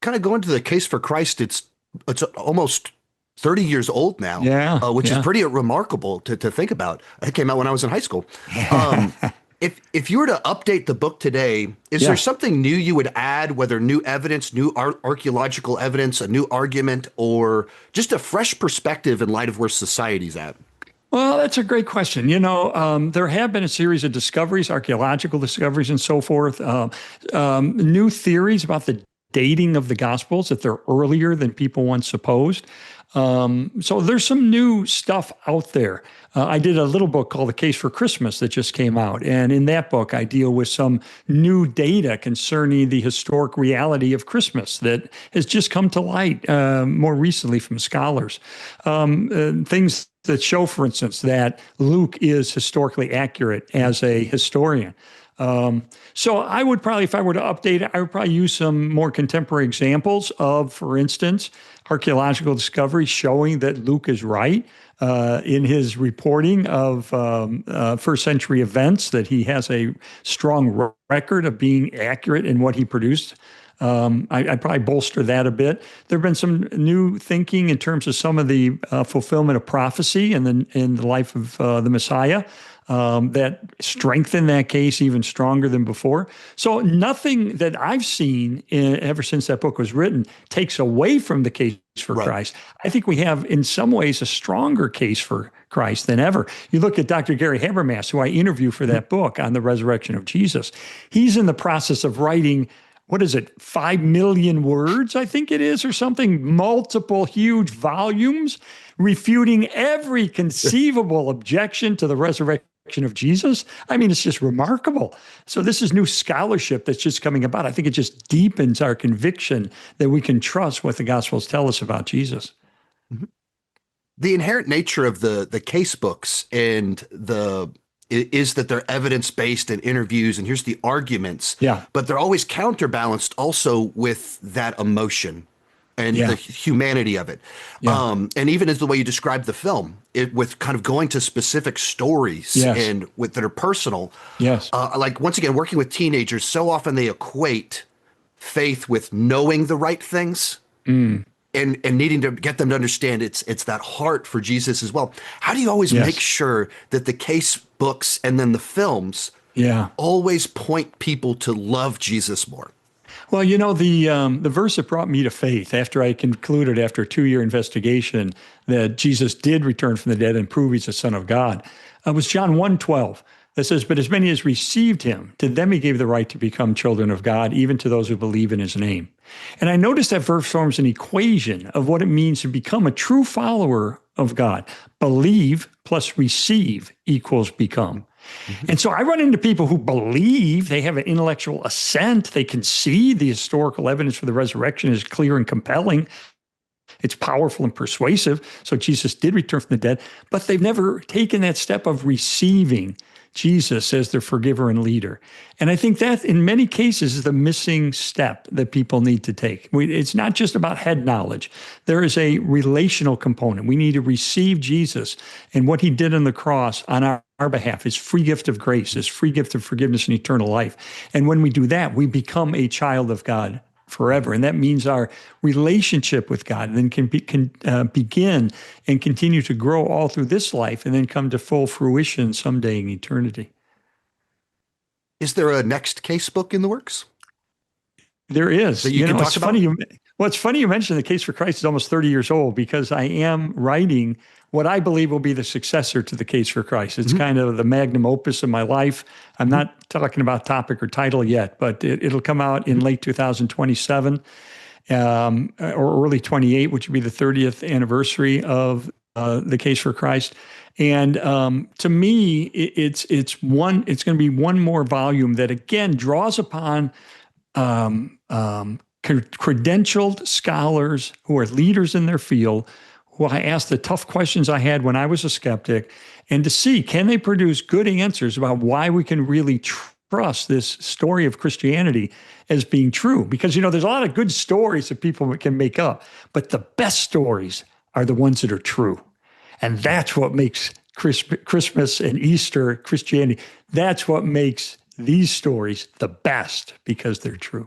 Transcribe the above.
kind of going to the Case for Christ. It's almost 30 years old now, Yeah, which is yeah. pretty remarkable to think about. It came out when I was in high school. Um, if you were to update the book today, is there Yeah. something new you would add, whether new evidence, new archaeological evidence, a new argument, or just a fresh perspective in light of where society's at? Well, that's a great question. There have been a series of discoveries, archaeological discoveries and so forth, new theories about the dating of the Gospels, that they're earlier than people once supposed. So there's some new stuff out there. I did a little book called The Case for Christmas that just came out. And in that book, I deal with some new data concerning the historic reality of Christmas that has just come to light more recently from scholars. Things that show, for instance, that Luke is historically accurate as a historian. So I would probably, if I were to update it, I would probably use some more contemporary examples of, for instance, archaeological discoveries showing that Luke is right in his reporting of first century events, that he has a strong record of being accurate in what he produced. I'd probably bolster that a bit. There have been some new thinking in terms of some of the fulfillment of prophecy in the life of the Messiah that strengthen that case even stronger than before. So nothing that I've seen ever since that book was written takes away from the case for Right. Christ. I think we have, in some ways, a stronger case for Christ than ever. You look at Dr. Gary Habermas, who I interview for that book on the resurrection of Jesus. He's in the process of writing, what is it, 5 million words, I think it is, or something, multiple huge volumes, refuting every conceivable objection to the resurrection of Jesus. I mean, it's just remarkable. So this is new scholarship that's just coming about. I think it just deepens our conviction that we can trust what the Gospels tell us about Jesus. The inherent nature of the case books and is that they're evidence-based and interviews, and here's the arguments, Yeah, but they're always counterbalanced also with that emotion and the yeah, humanity of it. yeah, And even as the way you describe the film, with kind of going to specific stories yes, and that are personal, yes, like once again, working with teenagers, so often they equate faith with knowing the right things mm, and needing to get them to understand it's that heart for Jesus as well. How do you always make yes, sure that the case books and then the films yeah. always point people to love Jesus more? Well, the verse that brought me to faith after I concluded after a 2-year investigation that Jesus did return from the dead and prove he's the Son of God was John 1:12 that says, "But as many as received him, to them he gave the right to become children of God, even to those who believe in his name." And I noticed that verse forms an equation of what it means to become a true follower of God. Believe plus receive equals become. Mhm. And so I run into people who believe, they have an intellectual assent, they can see the historical evidence for the resurrection is clear and compelling. It's powerful and persuasive. So Jesus did return from the dead, but they've never taken that step of receiving Jesus as their forgiver and leader. And I think that in many cases is the missing step that people need to take. It's not just about head knowledge. There is a relational component. We need to receive Jesus and what he did on the cross on our behalf, his free gift of grace, his free gift of forgiveness and eternal life. And when we do that, we become a child of God forever. And that means our relationship with God then can begin and continue to grow all through this life and then come to full fruition someday in eternity. Is there a next case book in the works There that is. you can It's talk funny. about? It's funny you mentioned the Case for Christ is almost 30 years old because I am writing what I believe will be the successor to the Case for Christ. It's Mhm. kind of the magnum opus of my life. I'm Mhm. not talking about topic or title yet, but it'll come out in Mhm. late 2027 or early 28, which would be the 30th anniversary of the Case for Christ. And to me, it's going to be one more volume that again draws upon credentialed scholars who are leaders in their field, who I asked the tough questions I had when I was a skeptic, and to see, can they produce good answers about why we can really trust this story of Christianity as being true? Because, there's a lot of good stories that people can make up, but the best stories are the ones that are true. And that's what makes Christmas and Easter Christianity. That's what makes these stories the best because they're true.